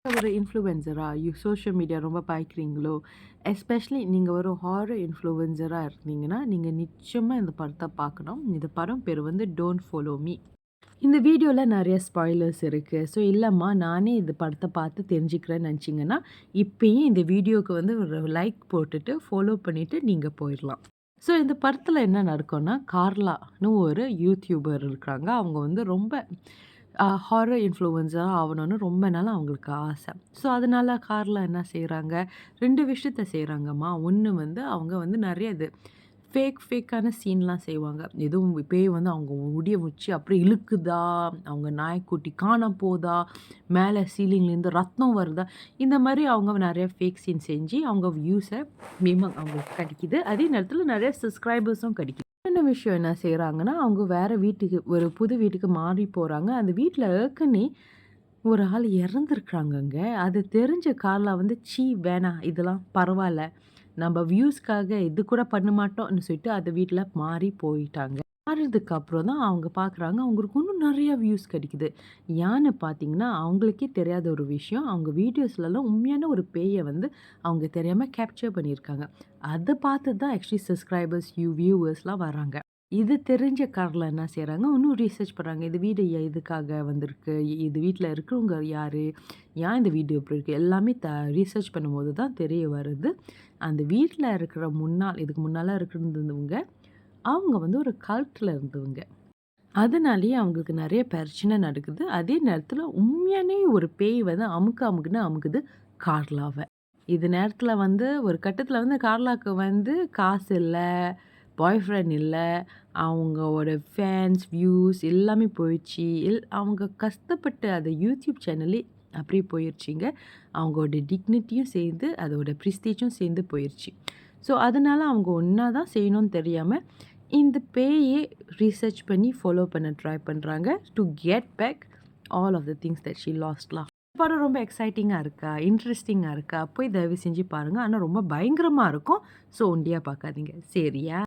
ஒரு இன்ஃப்ளூயன்சரா social media ரொம்ப பாய்க்கிறீங்களோ, especially நீங்க ஒரு ஹாரர் இன்ஃப்ளூயன்சரா இருந்தீங்கன்னா, நீங்க நிச்சயமா இந்த படத்த பார்க்கணும். இந்த படம் பேரு வந்து டோன்ட் ஃபாலோ மீ. இந்த வீடியோல நெறைய ஸ்பாய்லர்ஸ் இருக்கு. ஸோ இல்லம்மா நானே இந்த படத்த பார்த்து தெரிஞ்சுக்கிறேன்னு நெனச்சீங்கன்னா, இப்பயே இந்த வீடியோக்கு வந்து ஒரு லைக் போட்டுட்டு, ஃபாலோ பண்ணிட்டு நீங்க போயிரலாம். ஸோ இந்த படத்துல என்ன நடக்கும்னா, கார்லான்னு ஒரு யூடியூபர் இருக்காங்க. அவங்க வந்து ரொம்ப ஹாரர் இன்ஃப்ளூயன்ஸரா ஆவணும்னு ரொம்ப நாளா அவங்களுக்கு ஆசை. ஸோ அதனால கார்லா என்ன செய்றாங்க, 2 விஷயத்த செய்றாங்கம்மா. ஒண்ணு வந்து அவங்க வந்து நெறைய இது ஃபேக்கான சீன்லாம் செய்வாங்க. எதுவும் பேய் வந்து அவங்க முடிய வச்சு அப்படியே இழுக்குதா, அவங்க நாய்க்குட்டி காணாம போதா, மேல சீலிங்லேருந்து ரத்தம் வருதா, இந்த மாரி அவங்க நெறைய ஃபேக் சீன் செஞ்சு அவங்க வியூஸ அவங்களுக்கு கிடைக்குது. அதே நேரத்தில நெறைய சப்ஸ்கிரைபர்ஸும் கிடைக்குது. இன்னொரு விஷயம் என்ன செய்றாங்கன்னா, அவங்க வேற வீட்டுக்கு ஒரு புது வீட்டுக்கு மாறி போறாங்க. அந்த வீட்ல ஏற்கனவே ஒரு ஆள் இறந்துருக்காங்கங்க. அது தெரிஞ்ச கார்லா வந்து, "ச்சீ வேணாம் இதெல்லாம் பரவால்ல. நம்ப வியூஸ்க்காக இது கூட பண்ண மாட்டோம்ன்னு" சொல்லிட்டு அந்த வீட்ல மாறி போயிட்டாங்க. மாறுனதுக்கு அப்புறம் தான் அவங்க பார்க்குறாங்க, அவங்களுக்கு இன்னும் நெறைய வியூஸ் கிடைக்குது. ஏன்னு பார்த்தீங்கன்னா, அவங்களுக்கே தெரியாத ஒரு விஷயம், அவங்க வீடியோஸ்லலாம் உண்மையான ஒரு பேய வந்து அவங்க தெரியாம கேப்சர் பண்ணியிருக்காங்க. அத பார்த்து தான் ஆக்சுவலி சப்ஸ்கிரைபர்ஸ், வியூவர்ஸ்லாம் வராங்க. இது தெரிஞ்ச கார்ல என்ன செய்றாங்க, இன்னும் ரிசர்ச் பண்றாங்க. இந்த வீடு எதுக்காக வந்திருக்கு? இது வீட்ல இருக்கிறவங்க யாரு? ஏன் இந்த வீடு இப்படி இருக்கு? எல்லாமே ரிசர்ச் பண்ணும்போது தான் தெரிய வருது. அந்த வீட்ல இருக்கிற இதுக்கு முன்னால இருந்தவங்க, அவங்க வந்து ஒரு கல்ட்ல இருந்தவங்க. அதனாலேயே அவங்களுக்கு நெறைய பிரச்சனை நடக்குது. அதே நேரத்தில உண்மையானே ஒரு பேய் வந்து அமுக்குன்னு அமுக்குது கார்லாவ. இது நேரத்தில வந்து ஒரு கட்டத்தில வந்து கார்லாக்கு வந்து காசு இல்ல, பாய் ஃப்ரெண்ட் இல்ல, அவங்களோட ஃபேன்ஸ், வியூஸ் எல்லாமே போயிடுச்சு. அவங்க கஷ்டப்பட்ட அந்த யூடியூப் சேனலே அப்படியே போயிருச்சுங்க. அவங்களோட டிக்னிட்டியும் சேர்ந்து, அதோட ப்ரெஸ்டீஜும் சேர்ந்து போயிருச்சு. ஸோ, அதனால அவங்க ஒண்ணா தான் செய்யணும்னு தெரியாம, இந்த பேயே ரிசர்ச் பண்ணி ஃபாலோ பண்ண ட்ரை பண்றாங்க. To get back all of the things that she லாஸ்ட்லாம். படம் ரொம்ப எக்ஸைட்டிங்கா இருக்கா? இன்ட்ரஸ்டிங்கா இருக்கா? போய் தயவு செஞ்சு பாருங்க. ஆனா ரொம்ப பயங்கரமா இருக்கும். ஸோ ஒண்டியா பார்க்காதீங்க. சரியா?